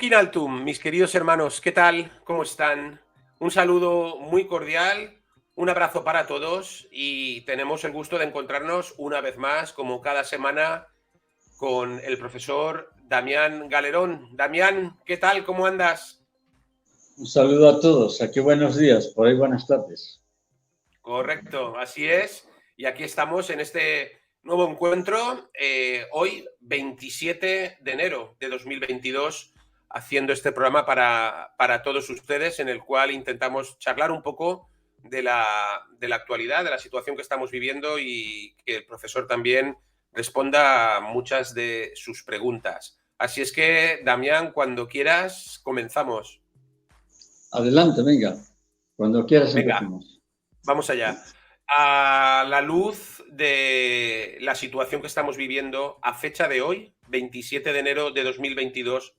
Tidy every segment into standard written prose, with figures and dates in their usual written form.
Nukin Altum, mis queridos hermanos, ¿qué tal? ¿Cómo están? Un saludo muy cordial, un abrazo para todos y tenemos el gusto de encontrarnos una vez más, como cada semana, con el profesor Damián Galerón. Damián, ¿qué tal? ¿Cómo andas? Un saludo a todos, aquí buenos días, por ahí buenas tardes. Correcto, así es. Y aquí estamos en este nuevo encuentro, hoy 27 de enero de 2022, haciendo este programa para todos ustedes, en el cual intentamos charlar un poco de la actualidad, de la situación que estamos viviendo y que el profesor también responda a muchas de sus preguntas. Así es que, Damián, cuando quieras, comenzamos. Adelante, venga, cuando quieras Venga, empezamos. vamos allá. A la luz de la situación que estamos viviendo a fecha de hoy, 27 de enero de 2022,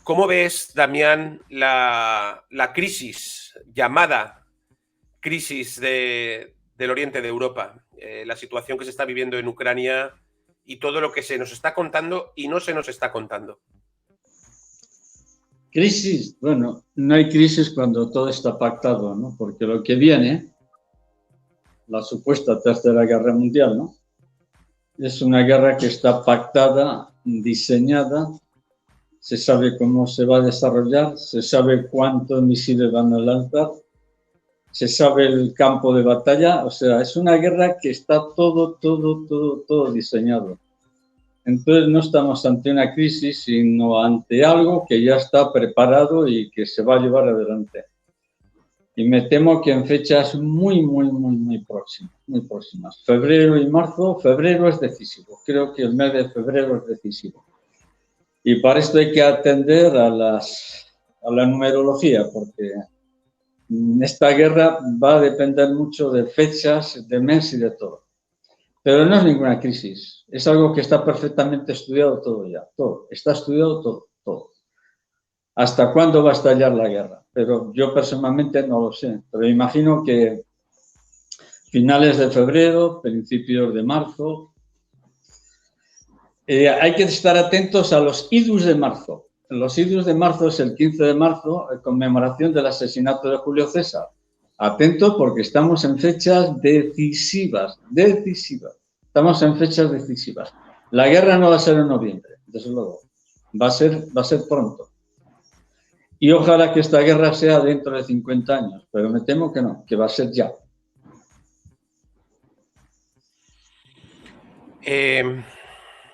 ¿cómo ves, Damián, la crisis, llamada crisis del oriente de Europa? La situación que se está viviendo en Ucrania y todo lo que se nos está contando y no se nos está contando. Crisis, bueno, no hay crisis cuando todo está pactado, ¿no? Porque lo que viene, la supuesta Tercera Guerra Mundial, ¿no? Es una guerra que está pactada, diseñada, se sabe cómo se va a desarrollar, se sabe cuántos misiles van a lanzar, se sabe el campo de batalla, o sea, es una guerra que está todo diseñado. Entonces no estamos ante una crisis, sino ante algo que ya está preparado y que se va a llevar adelante. Y me temo que en fechas muy próximas. Febrero y marzo, febrero es decisivo. Creo que el mes de febrero es decisivo. Y para esto hay que atender a la numerología, porque esta guerra va a depender mucho de fechas, de mes y de todo. Pero no es ninguna crisis, es algo que está perfectamente estudiado todo ya, todo, está estudiado todo. ¿Hasta cuándo va a estallar la guerra? Pero yo personalmente no lo sé, pero imagino que finales de febrero, principios de marzo. Hay que estar atentos a los idus de marzo. Los idus de marzo es el 15 de marzo, conmemoración del asesinato de Julio César. Atento porque estamos en fechas decisivas. Estamos en fechas decisivas. La guerra no va a ser en noviembre, desde luego. Va a ser pronto. Y ojalá que esta guerra sea dentro de 50 años, pero me temo que no, que va a ser ya.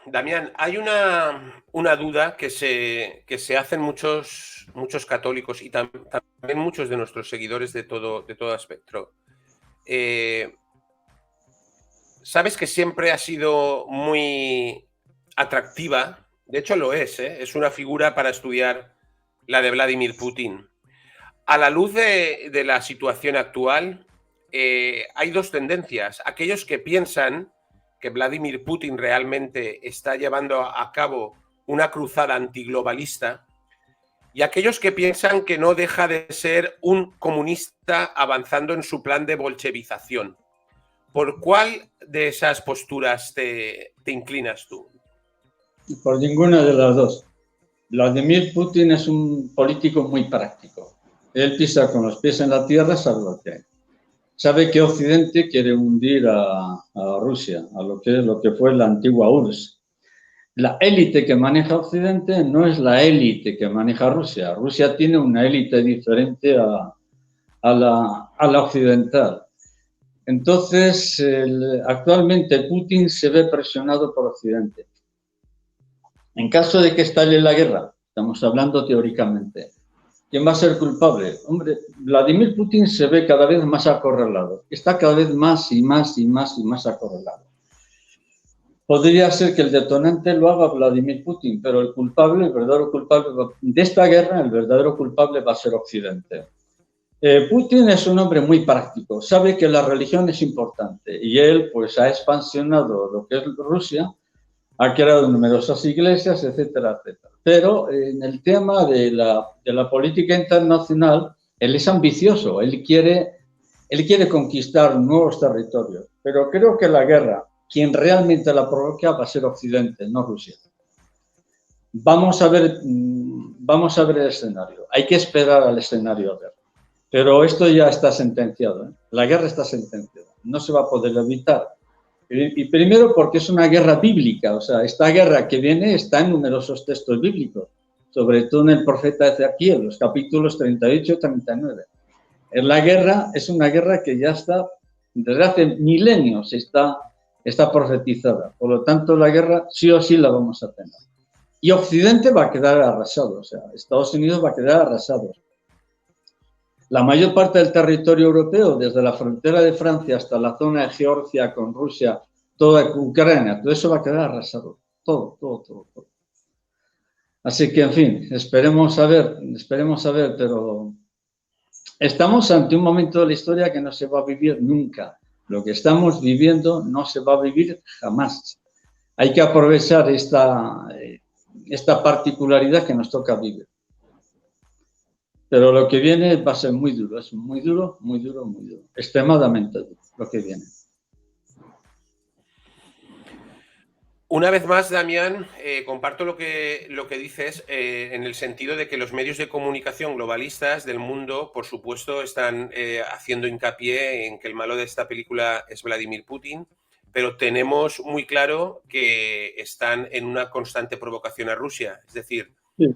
Damián, hay una duda que se hacen muchos católicos y también muchos de nuestros seguidores de todo espectro. Sabes que siempre ha sido muy atractiva, de hecho lo es una figura para estudiar la de Vladimir Putin. A la luz de la situación actual, hay dos tendencias. Aquellos que piensan que Vladimir Putin realmente está llevando a cabo una cruzada antiglobalista, y aquellos que piensan que no deja de ser un comunista avanzando en su plan de bolchevización. ¿Por cuál de esas posturas te inclinas tú? Por ninguna de las dos. Vladimir Putin es un político muy práctico. Él pisa con los pies en la tierra, sabe lo que hay. Sabe que Occidente quiere hundir a Rusia, a lo que fue la antigua URSS. La élite que maneja Occidente no es la élite que maneja Rusia. Rusia tiene una élite diferente a la occidental. Entonces, actualmente Putin se ve presionado por Occidente. En caso de que estalle la guerra, estamos hablando teóricamente, ¿quién va a ser culpable? Hombre, Vladimir Putin se ve cada vez más acorralado. Está cada vez más acorralado. Podría ser que el detonante lo haga Vladimir Putin, pero el verdadero culpable de esta guerra, el verdadero culpable va a ser Occidente. Putin es un hombre muy práctico, sabe que la religión es importante y él pues ha expansionado lo que es Rusia, ha creado numerosas iglesias, etcétera. Pero en el tema de la política internacional, él es ambicioso, él quiere conquistar nuevos territorios. Pero creo que la guerra, quien realmente la provoca va a ser Occidente, no Rusia. Vamos a ver vamos a ver el escenario. Hay que esperar al escenario a ver. Pero esto ya está sentenciado, ¿eh? La guerra está sentenciada. No se va a poder evitar. Y primero porque es una guerra bíblica. O sea, esta guerra que viene está en numerosos textos bíblicos. Sobre todo en el profeta Ezequiel, los capítulos 38 y 39. La guerra es una guerra que ya está, desde hace milenios está profetizada. Por lo tanto, la guerra sí o sí la vamos a tener. Y Occidente va a quedar arrasado, o sea, Estados Unidos va a quedar arrasado. La mayor parte del territorio europeo, desde la frontera de Francia hasta la zona de Georgia con Rusia, toda Ucrania, todo eso va a quedar arrasado. Todo. Así que, en fin, esperemos a ver, pero estamos ante un momento de la historia que no se va a vivir nunca. Lo que estamos viviendo no se va a vivir jamás. Hay que aprovechar esta particularidad que nos toca vivir. Pero lo que viene va a ser muy duro, es muy duro, extremadamente duro lo que viene. Una vez más, Damián, comparto lo que dices en el sentido de que los medios de comunicación globalistas del mundo, por supuesto, están haciendo hincapié en que el malo de esta película es Vladimir Putin, pero tenemos muy claro que están en una constante provocación a Rusia. Es decir, sí.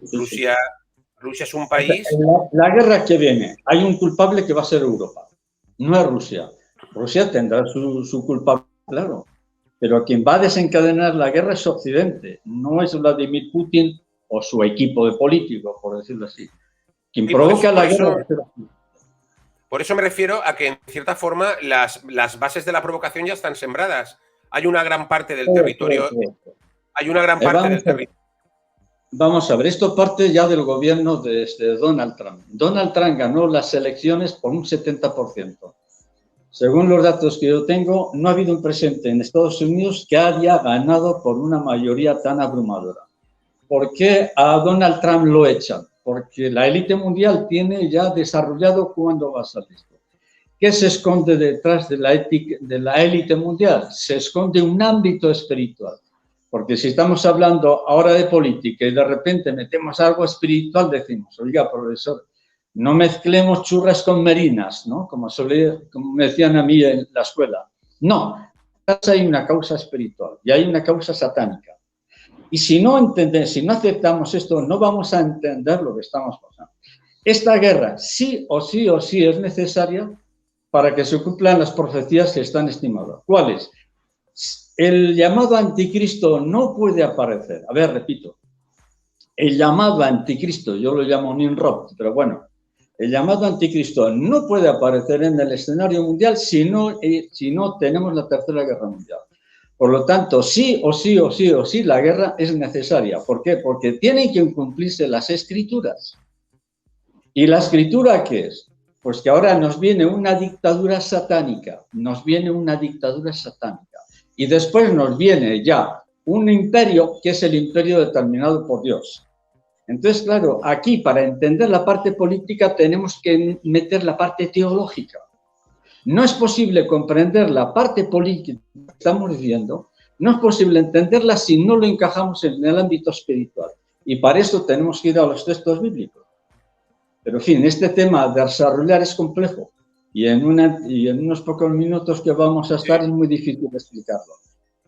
Rusia es un país... La guerra que viene, hay un culpable que va a ser Europa, no es Rusia. Rusia tendrá su culpable, claro. Pero quien va a desencadenar la guerra es Occidente, no es Vladimir Putin o su equipo de políticos, por decirlo así. Quien provoca la guerra... Por eso me refiero a que, en cierta forma, las bases de la provocación ya están sembradas. Hay una gran parte del territorio... Hay una gran parte del territorio... Vamos a ver, esto parte ya del gobierno de Donald Trump. Donald Trump ganó las elecciones por un 70%. Según los datos que yo tengo, no ha habido un presidente en Estados Unidos que haya ganado por una mayoría tan abrumadora. ¿Por qué a Donald Trump lo echan? Porque la élite mundial tiene ya desarrollado cuándo va a salir esto. ¿Qué se esconde detrás de la élite mundial? Se esconde un ámbito espiritual. Porque si estamos hablando ahora de política y de repente metemos algo espiritual, decimos, oiga, profesor, no mezclemos churras con merinas, ¿no? Como me decían a mí en la escuela. No, hay una causa espiritual y hay una causa satánica. Y si no aceptamos esto, no vamos a entender lo que estamos pasando. Esta guerra sí o sí es necesaria para que se cumplan las profecías que están estimadas. ¿Cuáles? El llamado anticristo no puede aparecer. A ver, repito. El llamado anticristo, yo lo llamo Nimrod, pero bueno, el llamado anticristo no puede aparecer en el escenario mundial si no tenemos la Tercera Guerra Mundial. Por lo tanto, sí o sí, la guerra es necesaria. ¿Por qué? Porque tienen que cumplirse las escrituras. ¿Y la escritura qué es? Pues que ahora nos viene una dictadura satánica, y después nos viene ya un imperio que es el imperio determinado por Dios. Entonces, claro, aquí para entender la parte política tenemos que meter la parte teológica. No es posible comprender la parte política que estamos viviendo, no es posible entenderla si no lo encajamos en el ámbito espiritual. Y para eso tenemos que ir a los textos bíblicos. Pero, en fin, este tema de desarrollar es complejo y en unos pocos minutos que vamos a estar es muy difícil explicarlo.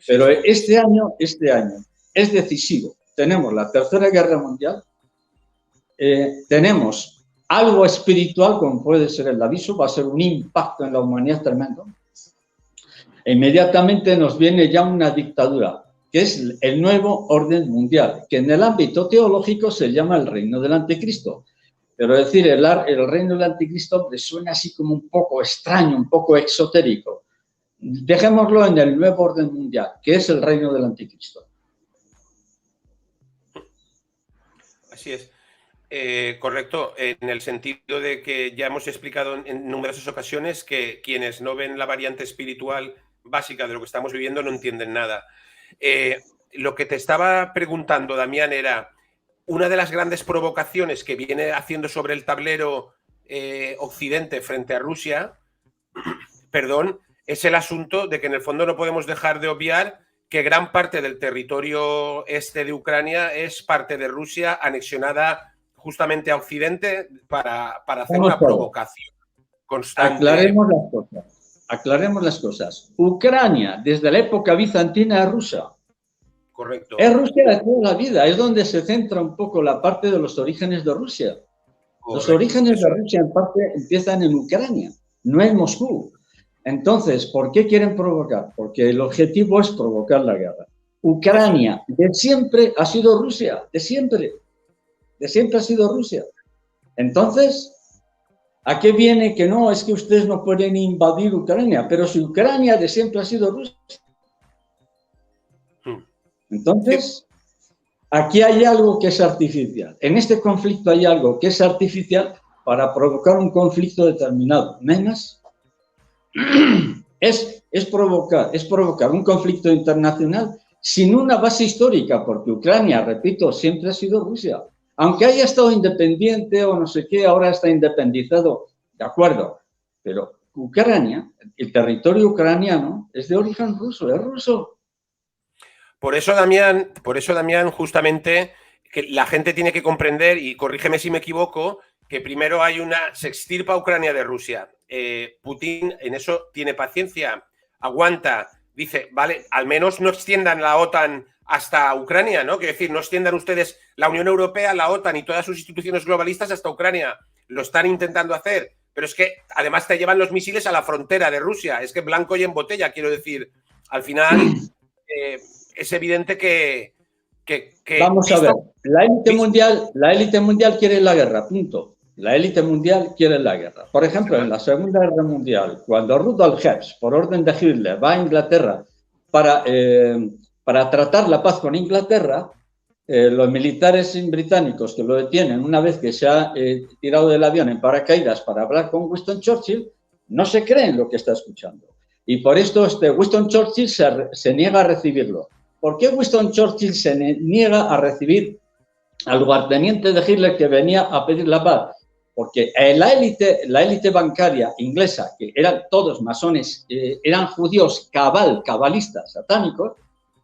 Pero este año es decisivo. Tenemos la Tercera Guerra Mundial, tenemos algo espiritual, como puede ser el aviso, va a ser un impacto en la humanidad tremendo. E inmediatamente nos viene ya una dictadura, que es el nuevo orden mundial, que en el ámbito teológico se llama el reino del anticristo. Pero decir el reino del anticristo le suena así como un poco extraño, un poco exotérico. Dejémoslo en el nuevo orden mundial, que es el reino del anticristo. Así es. Correcto, en el sentido de que ya hemos explicado en numerosas ocasiones que quienes no ven la variante espiritual básica de lo que estamos viviendo no entienden nada. Lo que te estaba preguntando, Damián, era una de las grandes provocaciones que viene haciendo sobre el tablero Occidente frente a Rusia, perdón, es el asunto de que en el fondo no podemos dejar de obviar que gran parte del territorio este de Ucrania es parte de Rusia anexionada justamente a Occidente para hacer una provocación constante. Aclaremos las cosas. Aclaremos las cosas. Ucrania, desde la época bizantina, es rusa. Correcto. Es Rusia de toda la vida. Es donde se centra un poco la parte de los orígenes de Rusia. Correcto. Los orígenes de Rusia, en parte, empiezan en Ucrania, no en Moscú. Entonces, ¿por qué quieren provocar? Porque el objetivo es provocar la guerra. Ucrania de siempre ha sido Rusia, de siempre. De siempre ha sido Rusia. Entonces, ¿a qué viene que no? Es que ustedes no pueden invadir Ucrania, pero si Ucrania de siempre ha sido Rusia. Entonces, aquí hay algo que es artificial. En este conflicto hay algo que es artificial para provocar un conflicto determinado. ¿No hay más? Es provocar un conflicto internacional sin una base histórica, porque Ucrania, repito, siempre ha sido Rusia. Aunque haya estado independiente o no sé qué, ahora está independizado, de acuerdo, pero Ucrania, el territorio ucraniano, es de origen ruso, es ruso. Por eso, Damián, justamente, que la gente tiene que comprender, y corrígeme si me equivoco, que primero se extirpa Ucrania de Rusia. Putin en eso tiene paciencia, aguanta, dice, vale, al menos no extiendan la OTAN hasta Ucrania, ¿no? Quiero decir, no extiendan ustedes la Unión Europea, la OTAN y todas sus instituciones globalistas hasta Ucrania. Lo están intentando hacer, pero es que además te llevan los misiles a la frontera de Rusia. Es que blanco y en botella, quiero decir. Al final es evidente que vamos a ver, la élite mundial quiere la guerra, punto. La élite mundial quiere la guerra. Por ejemplo, en la Segunda Guerra Mundial, cuando Rudolf Hess, por orden de Hitler, va a Inglaterra para tratar la paz con Inglaterra, los militares británicos que lo detienen una vez que se ha tirado del avión en paracaídas para hablar con Winston Churchill, no se creen lo que está escuchando. Y por esto Winston Churchill se niega a recibirlo. ¿Por qué Winston Churchill se niega a recibir al lugarteniente de Hitler que venía a pedir la paz? Porque la élite bancaria inglesa, que eran todos masones, eran judíos cabalistas, satánicos,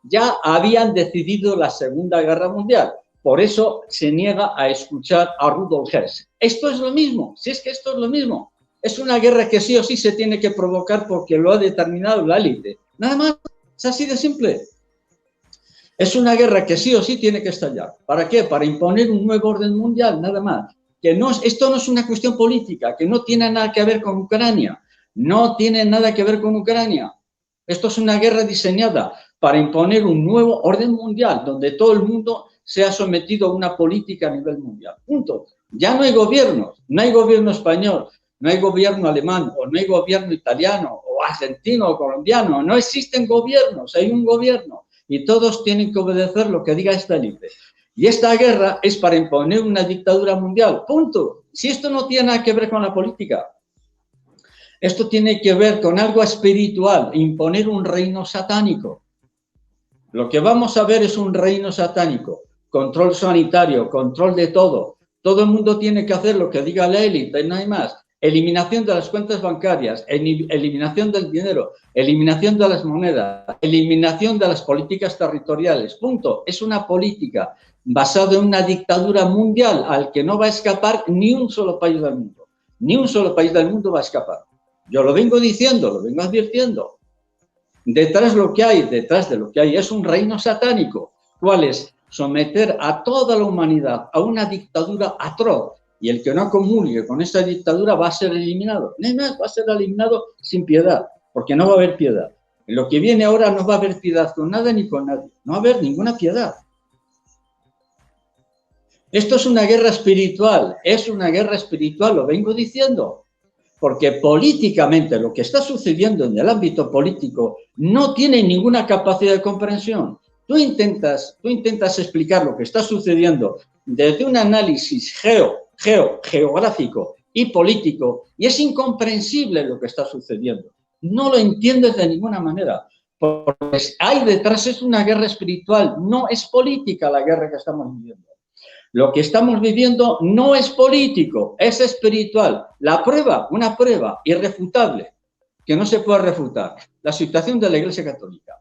ya habían decidido la Segunda Guerra Mundial. Por eso se niega a escuchar a Rudolf Hess. Esto es lo mismo, si es que esto es lo mismo. Es una guerra que sí o sí se tiene que provocar porque lo ha determinado la élite. Nada más, es así de simple. Es una guerra que sí o sí tiene que estallar. ¿Para qué? Para imponer un nuevo orden mundial, nada más. Esto no es una cuestión política, que no tiene nada que ver con Ucrania. No tiene nada que ver con Ucrania. Esto es una guerra diseñada para imponer un nuevo orden mundial, donde todo el mundo sea sometido a una política a nivel mundial. Punto. Ya no hay gobiernos, no hay gobierno español, no hay gobierno alemán, o no hay gobierno italiano, o argentino, o colombiano. No existen gobiernos, hay un gobierno. Y todos tienen que obedecer lo que diga esta élite. Y esta guerra es para imponer una dictadura mundial, punto. Si esto no tiene nada que ver con la política, esto tiene que ver con algo espiritual, imponer un reino satánico. Lo que vamos a ver es un reino satánico, control sanitario, control de todo. Todo el mundo tiene que hacer lo que diga la élite, no hay más. Eliminación de las cuentas bancarias, eliminación del dinero, eliminación de las monedas, eliminación de las políticas territoriales, punto. Es una política basada en una dictadura mundial al que no va a escapar ni un solo país del mundo. Ni un solo país del mundo va a escapar. Yo lo vengo diciendo, lo vengo advirtiendo. Detrás de lo que hay es un reino satánico. ¿Cuál es? Someter a toda la humanidad a una dictadura atroz. Y el que no comulgue con esta dictadura va a ser eliminado. No hay más, va a ser eliminado sin piedad, porque no va a haber piedad. En lo que viene ahora no va a haber piedad con nada ni con nadie. No va a haber ninguna piedad. Esto es una guerra espiritual, lo vengo diciendo. Porque políticamente lo que está sucediendo en el ámbito político no tiene ninguna capacidad de comprensión. Tú intentas explicar lo que está sucediendo desde un análisis geográfico y político y es incomprensible lo que está sucediendo. No lo entiendes de ninguna manera. Porque hay detrás es una guerra espiritual, no es política la guerra que estamos viviendo. Lo que estamos viviendo no es político, es espiritual. La prueba, una prueba irrefutable, que no se puede refutar, la situación de la Iglesia Católica.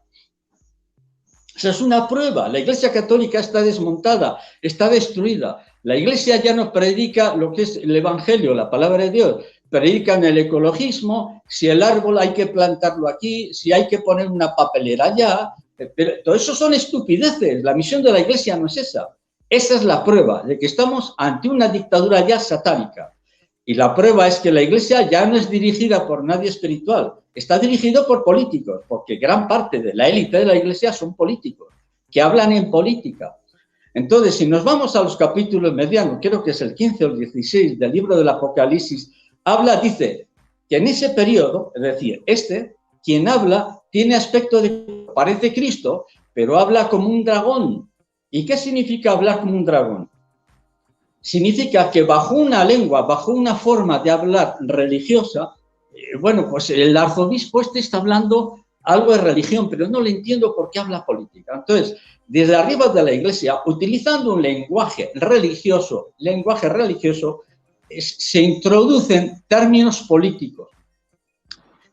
Esa es una prueba. La Iglesia Católica está desmontada, está destruida. La Iglesia ya no predica lo que es el Evangelio, la palabra de Dios. Predican el ecologismo, si el árbol hay que plantarlo aquí, si hay que poner una papelera allá. Pero todo eso son estupideces. La misión de la Iglesia no es esa. Esa es la prueba de que estamos ante una dictadura ya satánica. Y la prueba es que la Iglesia ya no es dirigida por nadie espiritual, está dirigido por políticos, porque gran parte de la élite de la Iglesia son políticos, que hablan en política. Entonces, si nos vamos a los capítulos medianos, creo que es el 15 o el 16 del libro del Apocalipsis, dice que en ese periodo, es decir, quien habla tiene aspecto de, parece Cristo, pero habla como un dragón. ¿Y qué significa hablar como un dragón? Significa que bajo una lengua, bajo una forma de hablar religiosa, bueno, pues el arzobispo está hablando algo de religión, pero no le entiendo por qué habla política. Entonces, desde arriba de la Iglesia, utilizando un lenguaje religioso, se introducen términos políticos.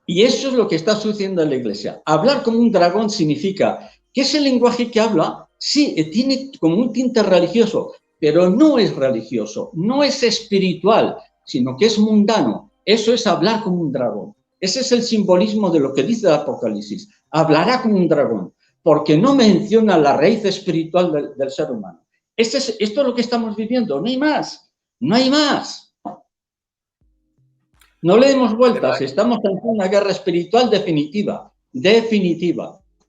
Y eso es lo que está sucediendo en la Iglesia. Hablar como un dragón significa que ese lenguaje que habla, sí, tiene como un tinte religioso, pero no es religioso, no es espiritual, sino que es mundano. Eso es hablar como un dragón. Ese es el simbolismo de lo que dice el Apocalipsis. Hablará como un dragón, porque no menciona la raíz espiritual del ser humano. Esto es lo que estamos viviendo, no hay más, no hay más. No le demos vueltas, estamos ante una guerra espiritual definitiva,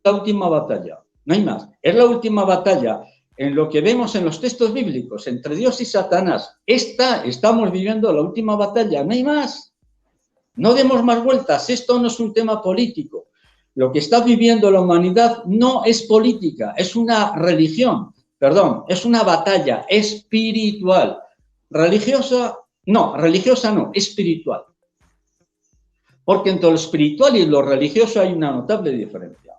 la última batalla, no hay más. Es la última batalla en lo que vemos en los textos bíblicos, entre Dios y Satanás. Estamos viviendo la última batalla, no hay más. No demos más vueltas, esto no es un tema político. Lo que está viviendo la humanidad no es política, es una religión, es una batalla espiritual. Religiosa no, espiritual. Porque entre lo espiritual y lo religioso hay una notable diferencia.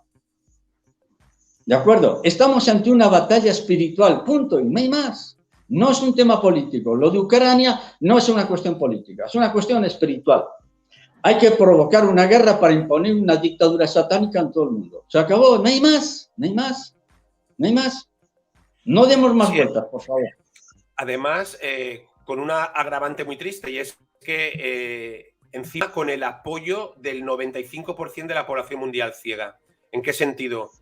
¿De acuerdo? Estamos ante una batalla espiritual, punto, y no hay más. No es un tema político. Lo de Ucrania no es una cuestión política, es una cuestión espiritual. Hay que provocar una guerra para imponer una dictadura satánica en todo el mundo. Se acabó, no hay más, no hay más, no hay más. No demos más vueltas, por favor. Además, con una agravante muy triste, y es que encima con el apoyo del 95% de la población mundial ciega. ¿En qué sentido?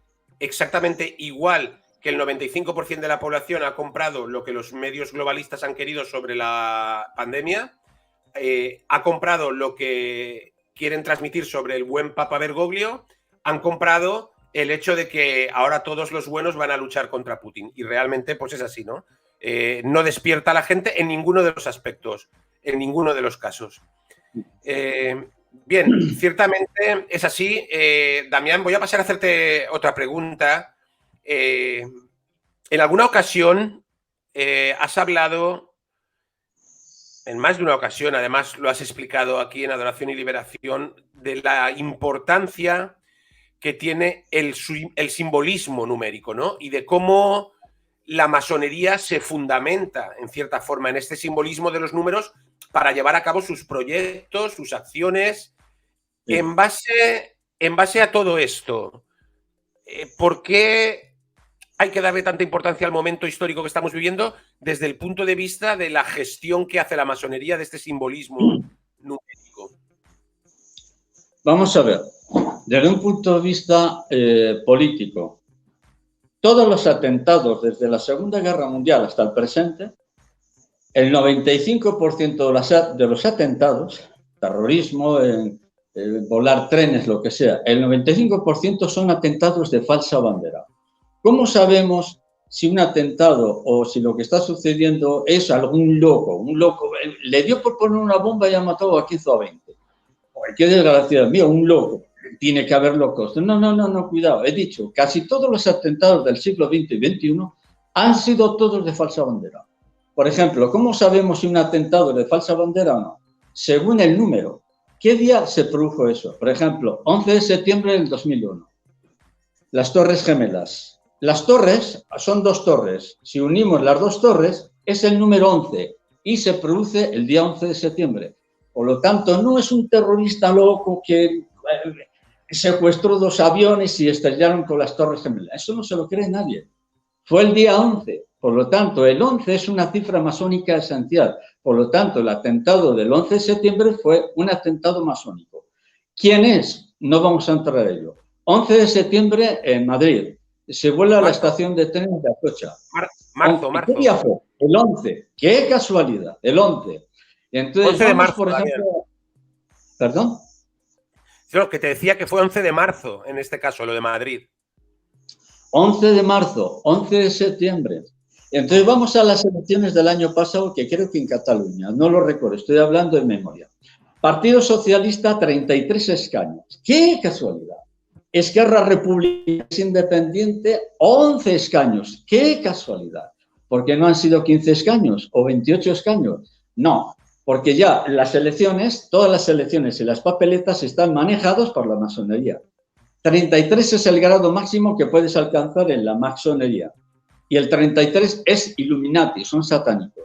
Exactamente igual que el 95% de la población ha comprado lo que los medios globalistas han querido sobre la pandemia, ha comprado lo que quieren transmitir sobre el buen Papa Bergoglio, han comprado el hecho de que ahora todos los buenos van a luchar contra Putin. Y realmente pues es así, ¿no? No despierta a la gente en ninguno de los aspectos, en ninguno de los casos. Bien, ciertamente es así. Damián, voy a pasar a hacerte otra pregunta. En alguna ocasión has hablado, en más de una ocasión, además lo has explicado aquí en Adoración y Liberación, de la importancia que tiene el simbolismo numérico, ¿no? Y de cómo la masonería se fundamenta, en cierta forma, en este simbolismo de los números para llevar a cabo sus proyectos, sus acciones. Sí. En base a todo esto, ¿por qué hay que darle tanta importancia al momento histórico que estamos viviendo desde el punto de vista de la gestión que hace la masonería de este simbolismo numérico? Vamos a ver, desde un punto de vista político, todos los atentados desde la Segunda Guerra Mundial hasta el presente, el 95% de los atentados, terrorismo, volar trenes, lo que sea, el 95% son atentados de falsa bandera. ¿Cómo sabemos si un atentado o si lo que está sucediendo es algún loco? Un loco le dio por poner una bomba y ha matado a 15 o a 20. Qué desgracia mía, un loco. Tiene que haber locos. No, cuidado. He dicho, casi todos los atentados del siglo XX y XXI han sido todos de falsa bandera. Por ejemplo, ¿cómo sabemos si un atentado es de falsa bandera o no? Según el número. ¿Qué día se produjo eso? Por ejemplo, 11 de septiembre del 2001. Las Torres Gemelas. Las torres son dos torres. Si unimos las dos torres, es el número 11 y se produce el día 11 de septiembre. Por lo tanto, no es un terrorista loco que secuestró 2 aviones y estrellaron con las Torres Gemelas. Eso no se lo cree nadie. Fue el día 11. Por lo tanto, el 11 es una cifra masónica esencial. Por lo tanto, el atentado del 11 de septiembre fue un atentado masónico. ¿Quién es? No vamos a entrar a ello. 11 de septiembre en Madrid. Se vuela a la estación de trenes de Atocha. Marzo. ¿Qué día fue? El 11. ¡Qué casualidad! El 11. Entonces, 11 de marzo, por ejemplo... ¿Perdón? Lo que te decía que fue 11 de marzo, en este caso, lo de Madrid. 11 de marzo, 11 de septiembre. Entonces vamos a las elecciones del año pasado, que creo que en Cataluña, no lo recuerdo, estoy hablando de memoria. Partido Socialista, 33 escaños. ¡Qué casualidad! Esquerra Republicana Independiente, 11 escaños. ¡Qué casualidad! ¿Por qué no han sido 15 escaños o 28 escaños? No, porque ya las elecciones, todas las elecciones y las papeletas están manejados por la masonería. 33 es el grado máximo que puedes alcanzar en la masonería. Y el 33 es Illuminati, son satánicos.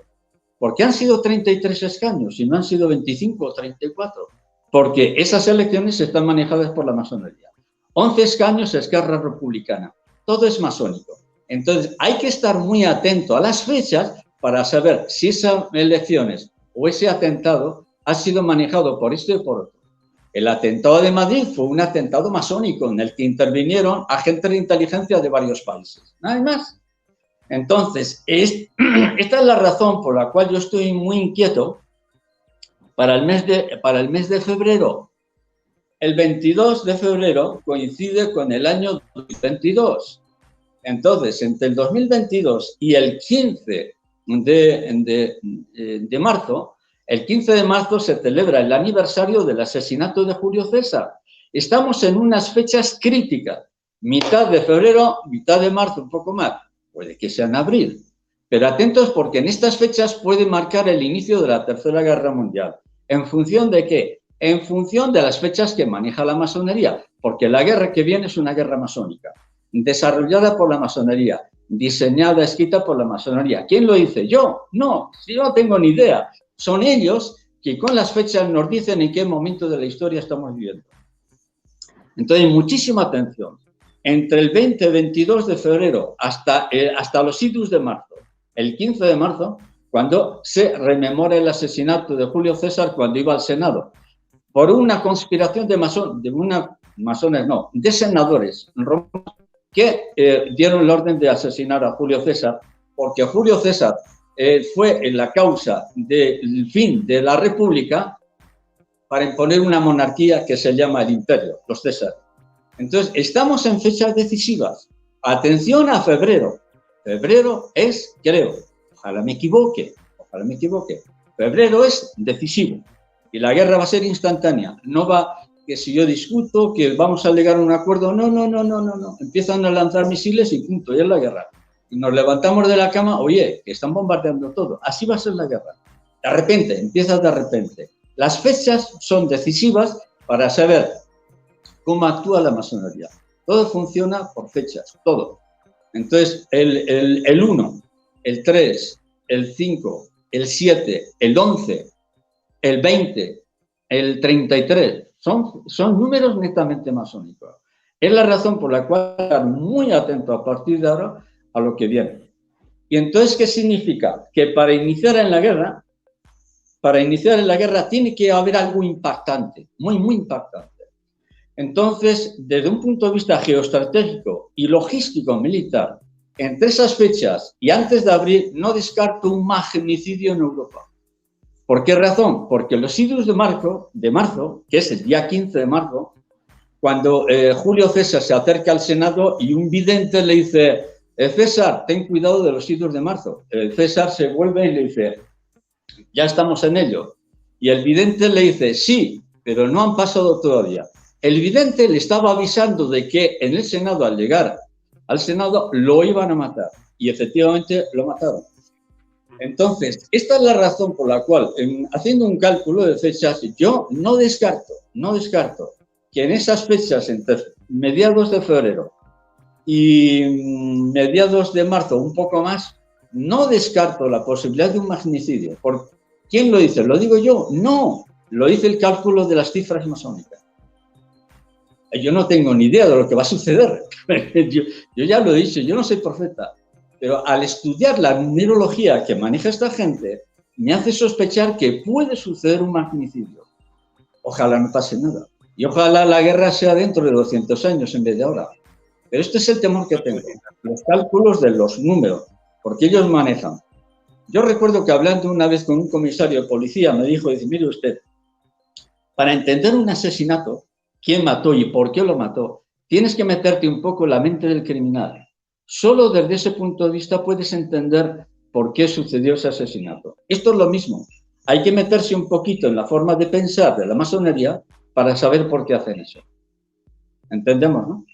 ¿Por qué han sido 33 escaños y no han sido 25 o 34? Porque esas elecciones están manejadas por la masonería. 11 escaños, Esquerra Republicana. Todo es masónico. Entonces, hay que estar muy atento a las fechas para saber si esas elecciones o ese atentado ha sido manejado por esto y por otro. El atentado de Madrid fue un atentado masónico en el que intervinieron agentes de inteligencia de varios países. Nada más. Entonces, esta es la razón por la cual yo estoy muy inquieto para el mes de febrero. El 22 de febrero coincide con el año 2022. Entonces, entre el 2022 y el 15 de marzo, el 15 de marzo se celebra el aniversario del asesinato de Julio César. Estamos en unas fechas críticas. Mitad de febrero, mitad de marzo, un poco más. Puede que sea en abril. Pero atentos porque en estas fechas puede marcar el inicio de la Tercera Guerra Mundial. ¿En función de qué? En función de las fechas que maneja la masonería. Porque la guerra que viene es una guerra masónica. Desarrollada por la masonería. Diseñada, escrita por la masonería. ¿Quién lo dice? ¿Yo? No, yo no tengo ni idea. Son ellos que con las fechas nos dicen en qué momento de la historia estamos viviendo. Entonces, muchísima atención. Entre el 20 y 22 de febrero hasta los idus de marzo, el 15 de marzo, cuando se rememora el asesinato de Julio César cuando iba al Senado, por una conspiración de senadores romanos que dieron la orden de asesinar a Julio César, porque Julio César fue la causa del fin de la República para imponer una monarquía que se llama el Imperio, los César. Entonces, estamos en fechas decisivas. Atención a febrero. Febrero es, creo, ojalá me equivoque, febrero es decisivo. Y la guerra va a ser instantánea. No va que si yo discuto, que vamos a llegar a un acuerdo. No. Empiezan a lanzar misiles y punto, y es la guerra. Y nos levantamos de la cama, oye, que están bombardeando todo. Así va a ser la guerra. De repente, empieza de repente. Las fechas son decisivas para saber cómo actúa la masonería. Todo funciona por fechas, todo. Entonces, el 1, el 3, el 5, el 7, el 11, el 20, el 33, son números netamente masónicos. Es la razón por la cual estar muy atento a partir de ahora a lo que viene. Y entonces, ¿qué significa? Que para iniciar en la guerra tiene que haber algo impactante, muy, muy impactante. Entonces, desde un punto de vista geoestratégico y logístico militar, entre esas fechas y antes de abril, no descarto un magnicidio en Europa. ¿Por qué razón? Porque los idus de marzo, que es el día 15 de marzo, cuando Julio César se acerca al Senado y un vidente le dice, César, ten cuidado de los idus de marzo. César se vuelve y le dice, ya estamos en ello. Y el vidente le dice, sí, pero no han pasado todavía. El vidente le estaba avisando de que en el Senado, al llegar al Senado, lo iban a matar. Y efectivamente lo mataron. Entonces, esta es la razón por la cual, haciendo un cálculo de fechas, yo no descarto que en esas fechas, entre mediados de febrero y mediados de marzo, un poco más, no descarto la posibilidad de un magnicidio. ¿Por quién lo dice? ¿Lo digo yo? No, lo dice el cálculo de las cifras masónicas. yo no tengo ni idea de lo que va a suceder. Yo ya lo he dicho, yo no soy profeta, pero al estudiar la numerología que maneja esta gente, me hace sospechar que puede suceder un magnicidio. Ojalá no pase nada. Y ojalá la guerra sea dentro de 200 años en vez de ahora. Pero este es el temor que tengo. Los cálculos de los números, porque ellos manejan. Yo recuerdo que hablando una vez con un comisario de policía, me dijo, dice, mire usted, para entender un asesinato, quién mató y por qué lo mató, tienes que meterte un poco en la mente del criminal. Solo desde ese punto de vista puedes entender por qué sucedió ese asesinato. Esto es lo mismo. Hay que meterse un poquito en la forma de pensar de la masonería para saber por qué hacen eso. ¿Entendemos, no?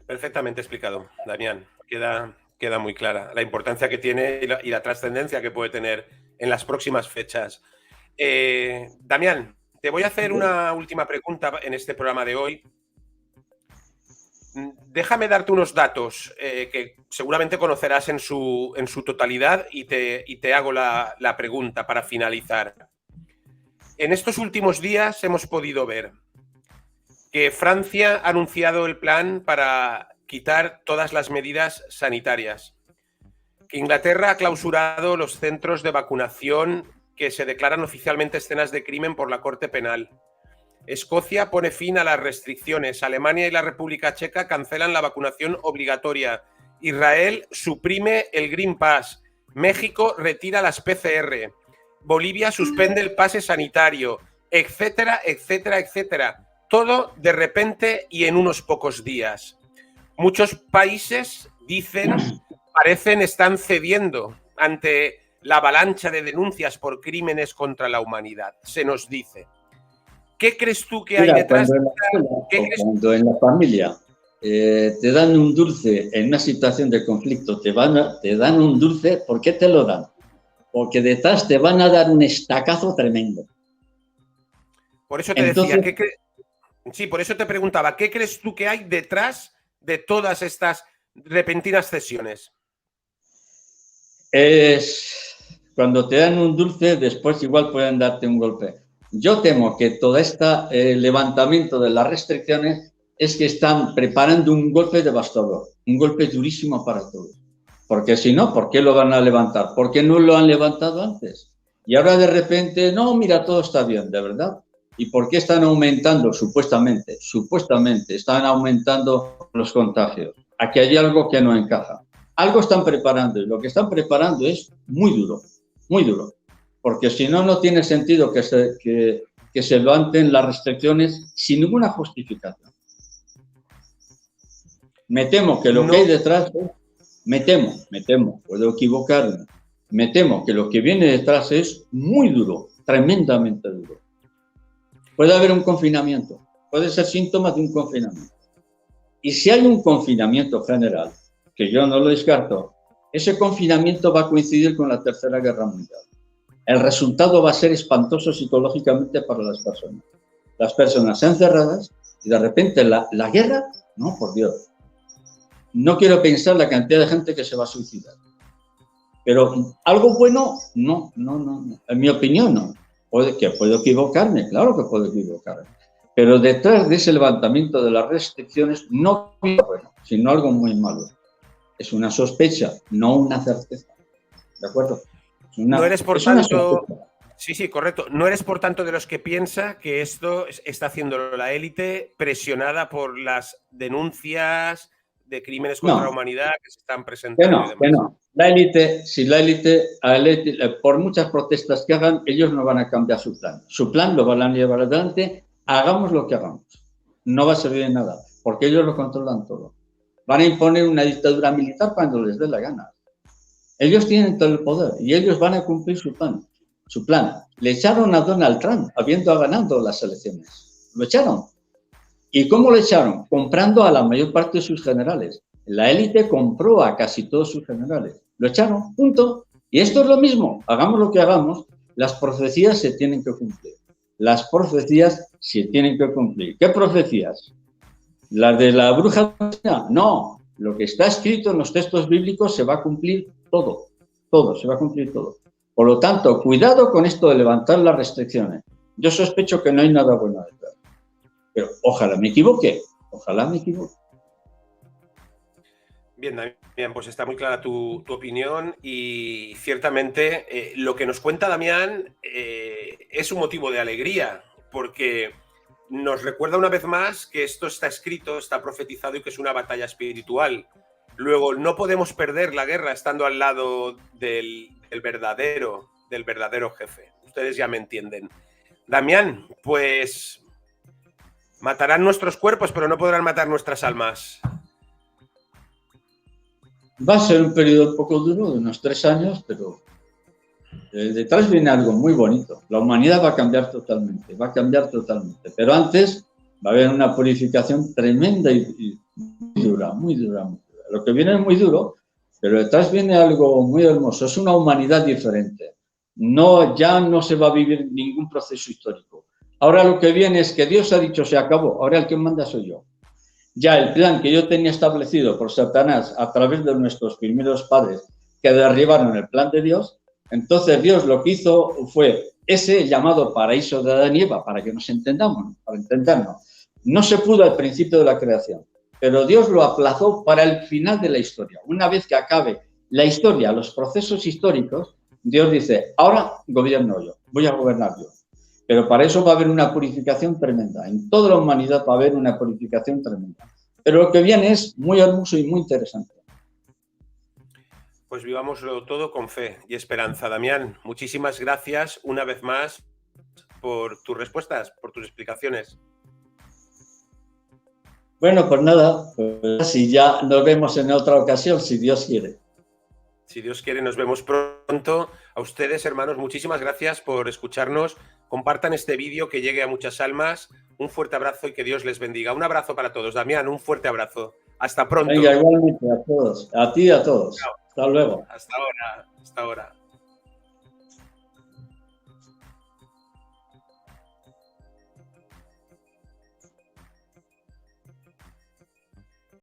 Perfectamente explicado, Damián. Queda muy clara la importancia que tiene y la trascendencia que puede tener en las próximas fechas. Damián, te voy a hacer una última pregunta en este programa de hoy. Déjame darte unos datos que seguramente conocerás en su totalidad y te hago la pregunta para finalizar. En estos últimos días hemos podido ver que Francia ha anunciado el plan para quitar todas las medidas sanitarias, que Inglaterra ha clausurado los centros de vacunación que se declaran oficialmente escenas de crimen por la Corte Penal. Escocia pone fin a las restricciones. Alemania y la República Checa cancelan la vacunación obligatoria. Israel suprime el Green Pass. México retira las PCR. Bolivia suspende el pase sanitario, etcétera, etcétera, etcétera. Todo de repente y en unos pocos días. Muchos países están cediendo ante la avalancha de denuncias por crímenes contra la humanidad. Se nos dice. ¿Qué crees tú que hay detrás? Cuando en la familia te dan un dulce en una situación de conflicto, te dan un dulce, ¿por qué te lo dan? Porque detrás te van a dar un estacazo tremendo. Por eso te decía, sí, por eso te preguntaba, ¿qué crees tú que hay detrás de todas estas repentinas cesiones? Cuando te dan un dulce, después igual pueden darte un golpe. Yo temo que todo este levantamiento de las restricciones es que están preparando un golpe devastador, un golpe durísimo para todos. Porque si no, ¿por qué lo van a levantar? ¿Por qué no lo han levantado antes? Y ahora de repente, no, mira, todo está bien, ¿de verdad? ¿Y por qué están aumentando, supuestamente, están aumentando los contagios? Aquí hay algo que no encaja. Algo están preparando y lo que están preparando es muy duro, muy duro. Porque si no, no tiene sentido que se levanten las restricciones sin ninguna justificación. Me temo que lo que hay detrás, me temo, puedo equivocarme, me temo que lo que viene detrás es muy duro, tremendamente duro. Puede haber un confinamiento, puede ser síntoma de un confinamiento. Y si hay un confinamiento general, que yo no lo descarto, ese confinamiento va a coincidir con la Tercera Guerra Mundial. El resultado va a ser espantoso psicológicamente para las personas. Las personas encerradas y de repente la guerra, no, por Dios. No quiero pensar la cantidad de gente que se va a suicidar. Pero algo bueno, no. En mi opinión, no. Puedo equivocarme, claro que puedo equivocarme. Pero detrás de ese levantamiento de las restricciones no es bueno, sino algo muy malo. Es una sospecha, no una certeza. ¿De acuerdo? No eres, por tanto, sí, correcto. No eres, por tanto, de los que piensa que esto está haciendo la élite presionada por las denuncias de crímenes contra la humanidad que se están presentando. Que no. La élite, por muchas protestas que hagan, ellos no van a cambiar su plan. Su plan lo van a llevar adelante, hagamos lo que hagamos. No va a servir de nada, porque ellos lo controlan todo. Van a imponer una dictadura militar cuando les dé la gana. Ellos tienen todo el poder y ellos van a cumplir su plan. Le echaron a Donald Trump, habiendo ganado las elecciones. Lo echaron. ¿Y cómo lo echaron? Comprando a la mayor parte de sus generales. La élite compró a casi todos sus generales. Lo echaron, punto. Y esto es lo mismo. Hagamos lo que hagamos, las profecías se tienen que cumplir. Las profecías se tienen que cumplir. ¿Qué profecías? ¿Las de la bruja? No. Lo que está escrito en los textos bíblicos se va a cumplir todo, se va a cumplir todo. Por lo tanto, cuidado con esto de levantar las restricciones. Yo sospecho que no hay nada bueno detrás. Pero ojalá me equivoque, ojalá me equivoque. Bien, Damián, pues está muy clara tu opinión y ciertamente lo que nos cuenta Damián es un motivo de alegría, porque nos recuerda una vez más que esto está escrito, está profetizado y que es una batalla espiritual. Luego, no podemos perder la guerra estando al lado del verdadero jefe. Ustedes ya me entienden. Damián, pues matarán nuestros cuerpos, pero no podrán matar nuestras almas. Va a ser un periodo un poco duro, de unos 3 años, pero detrás viene algo muy bonito. La humanidad va a cambiar totalmente, va a cambiar totalmente. Pero antes va a haber una purificación tremenda y muy dura, muy dura, muy dura. Lo que viene es muy duro, pero detrás viene algo muy hermoso. Es una humanidad diferente. No, ya no se va a vivir ningún proceso histórico. Ahora lo que viene es que Dios ha dicho se acabó, ahora el que manda soy yo. Ya el plan que yo tenía establecido por Satanás a través de nuestros primeros padres que derribaron el plan de Dios, entonces Dios lo que hizo fue ese llamado paraíso de Adán y Eva, para que nos entendamos, para entendernos. No se pudo al principio de la creación, pero Dios lo aplazó para el final de la historia. Una vez que acabe la historia, los procesos históricos, Dios dice, ahora gobierno yo, voy a gobernar yo. Pero para eso va a haber una purificación tremenda. En toda la humanidad va a haber una purificación tremenda. Pero lo que viene es muy hermoso y muy interesante. Pues vivámoslo todo con fe y esperanza. Damián, muchísimas gracias una vez más por tus respuestas, por tus explicaciones. Bueno, pues nada, pues si ya nos vemos en otra ocasión, si Dios quiere. Si Dios quiere, nos vemos pronto. A ustedes, hermanos, muchísimas gracias por escucharnos. Compartan este vídeo, que llegue a muchas almas. Un fuerte abrazo y que Dios les bendiga. Un abrazo para todos. Damián, un fuerte abrazo. Hasta pronto. Venga, igualmente a todos. A ti y a todos. Chao. Hasta luego. Hasta ahora. Hasta ahora.